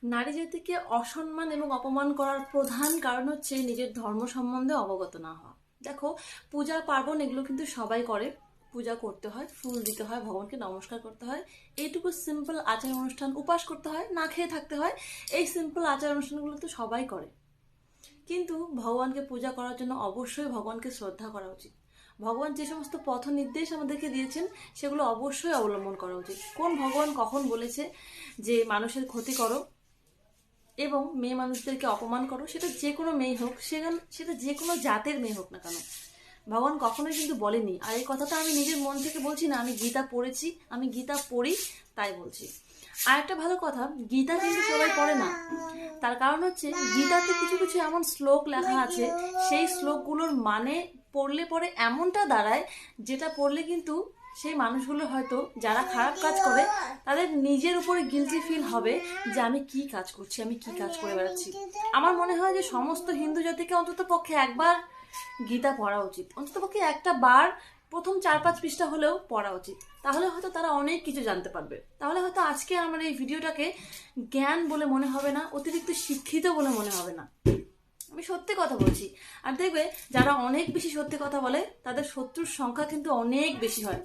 নারী জাতিকে অসম্মান এবং অপমান করার প্রধান কারণ হচ্ছে নিজের ধর্ম সম্বন্ধে অবগত না হওয়া। দেখো, পূজা পার্বণ এগুলো কিন্তু সবাই করে। পূজা করতে হয়, ফুল দিতে হয়, ভগবানকে নমস্কার করতে হয়, এইটুকু সিম্পল আচার অনুষ্ঠান, উপাস করতে হয়, না খেয়ে থাকতে হয়, এই সিম্পল আচার অনুষ্ঠানগুলো তো সবাই করে। কিন্তু ভগবানকে পূজা করার জন্য অবশ্যই ভগবানকে শ্রদ্ধা করা উচিত। ভগবান যে সমস্ত পথ নির্দেশ আমাদেরকে দিয়েছেন সেগুলো অবশ্যই অবলম্বন করা উচিত। কোন ভগবান কখন বলেছে যে মানুষের ক্ষতি করো এবং মেয়ে মানুষদেরকে অপমান করো, সেটা যে কোনো মেয়ে হোক, সেটা যে কোনো জাতের মেয়ে হোক না কেন, ভগবান কখনোই কিন্তু বলেনি। আর এই কথাটা আমি নিজের মন থেকে বলছি না, আমি গীতা পড়েছি, আমি গীতা পড়ি, তাই বলছি। আর একটা ভালো কথা, গীতা কিন্তু সবাই পড়ে না। তার কারণ হচ্ছে গীতাতে কিছু কিছু এমন শ্লোক লেখা আছে, সেই শ্লোকগুলোর মানে পড়লে পরে এমনটা দাঁড়ায়, যেটা পড়লে কিন্তু সেই মানুষগুলো হয়তো যারা খারাপ কাজ করে তাদের নিজের উপরে গিলটি ফিল হবে যে আমি কি কাজ করছি, আমি কি কাজ করে বেড়াচ্ছি। আমার মনে হয় যে সমস্ত হিন্দু জাতিকে অন্তত পক্ষে একবার গীতা পড়া উচিত, অন্তত পক্ষে একটা বার প্রথম 4-5 পৃষ্ঠা হলেও পড়া উচিত। তাহলে হয়তো তারা অনেক কিছু জানতে পারবে। তাহলে হয়তো আজকে আমার এই ভিডিওটাকে জ্ঞান বলে মনে হবে না, অতিরিক্ত শিক্ষিত বলে মনে হবে না। আমি সত্যি কথা বলছি। আর দেখবে, যারা অনেক বেশি সত্যি কথা বলে তাদের শত্রুর সংখ্যা কিন্তু অনেক বেশি হয়।